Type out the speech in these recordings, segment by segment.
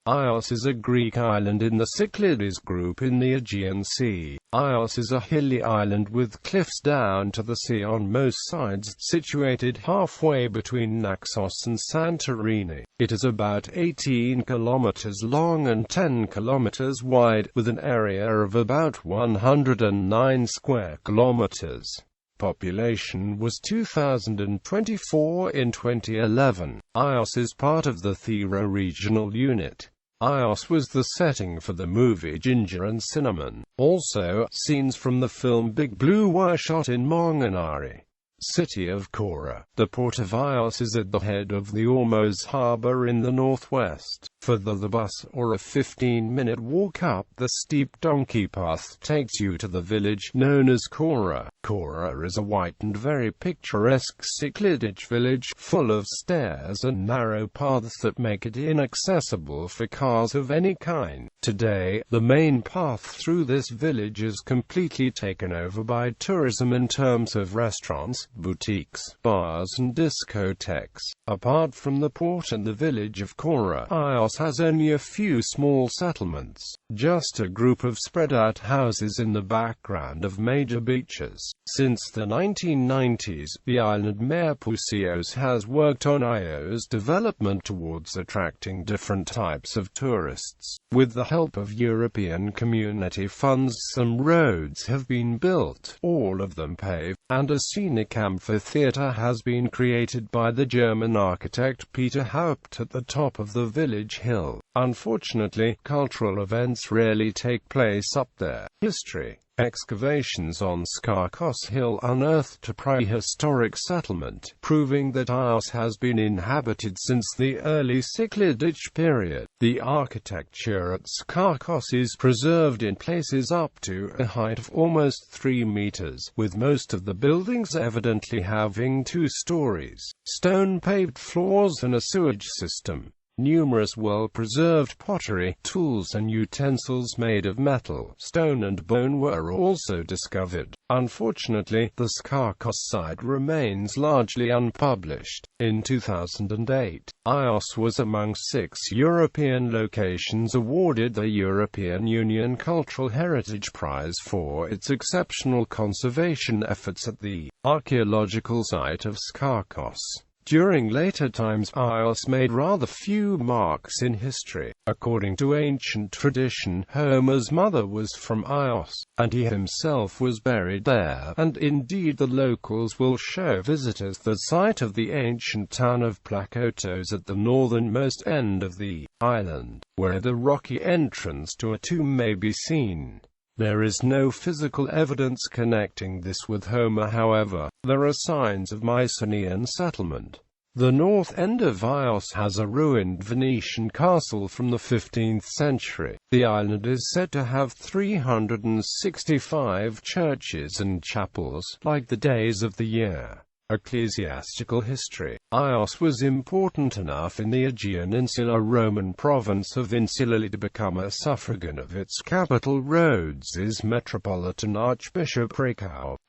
Ios is a Greek island in the Cyclades group in the Aegean Sea. Ios is a hilly island with cliffs down to the sea on most sides, situated halfway between Naxos and Santorini. It is about 18 kilometers long and 10 kilometers wide, with an area of about 109 square kilometers. Population was 2,024 in 2011. Ios is part of the Thera regional unit. Ios was the setting for the movie Ginger and Cinnamon. Also, scenes from the film Big Blue were shot in Monganari, city of Kora. The port of Ios is at the head of the Ormuz harbor in the northwest. Further, the bus or a 15-minute walk up the steep donkey path takes you to the village known as Kora. Kora is a white and very picturesque Cycladic village, full of stairs and narrow paths that make it inaccessible for cars of any kind. Today, the main path through this village is completely taken over by tourism in terms of restaurants, boutiques, bars and discotheques. Apart from the port and the village of Kora, Ios has only a few small settlements, just a group of spread-out houses in the background of major beaches. Since the 1990s, the island mayor Pusios has worked on Ios development towards attracting different types of tourists. With the help of European community funds, some roads have been built, all of them paved, and a scenic amphitheater has been created by the German architect Peter Haupt at the top of the village hill. Unfortunately, cultural events rarely take place up there. History. Excavations on Cyclades Hill unearthed a prehistoric settlement, proving that Ios has been inhabited since the early Cycladic period. The architecture at Cyclades is preserved in places up to a height of almost 3 meters, with most of the buildings evidently having 2 stories, stone-paved floors and a sewage system. Numerous well-preserved pottery, tools and utensils made of metal, stone and bone were also discovered. Unfortunately, the Cyclades site remains largely unpublished. In 2008, Ios was among 6 European locations awarded the European Union Cultural Heritage Prize for its exceptional conservation efforts at the archaeological site of Cyclades. During later times, Ios made rather few marks in history. According to ancient tradition, Homer's mother was from Ios, and he himself was buried there, and indeed the locals will show visitors the site of the ancient town of Plakotos at the northernmost end of the island, where the rocky entrance to a tomb may be seen. There is no physical evidence connecting this with Homer, however. There are signs of Mycenaean settlement. The north end of Ios has a ruined Venetian castle from the 15th century. The island is said to have 365 churches and chapels, like the days of the year. Ecclesiastical history. Ios was important enough in the Aegean Insular Roman province of Insula to become a suffragan of its capital. Rhodes' metropolitan archbishop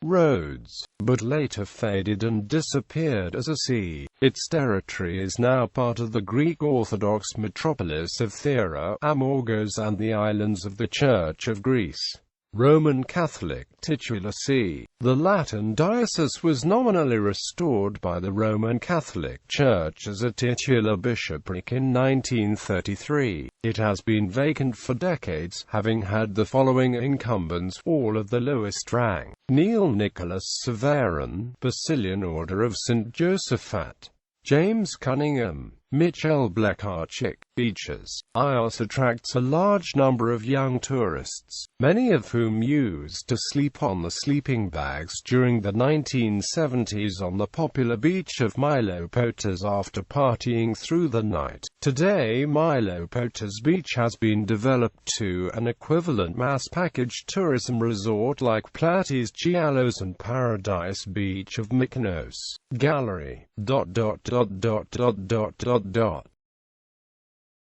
Rhodes, but later faded and disappeared as a see. Its territory is now part of the Greek Orthodox metropolis of Thera, Amorgos and the islands of the Church of Greece. Roman Catholic titular see. The Latin diocese was nominally restored by the Roman Catholic Church as a titular bishopric in 1933. It has been vacant for decades, having had the following incumbents, all of the lowest rank: Neil Nicholas Severin, Basilian Order of St. Josephat; James Cunningham; Michel Blekarczyk. Beaches. Ios attracts a large number of young tourists, many of whom used to sleep on the sleeping bags during the 1970s on the popular beach of Milopotas after partying through the night. Today, Milopotas Beach has been developed to an equivalent mass package tourism resort like Platis Giallos and Paradise Beach of Mykonos. Gallery.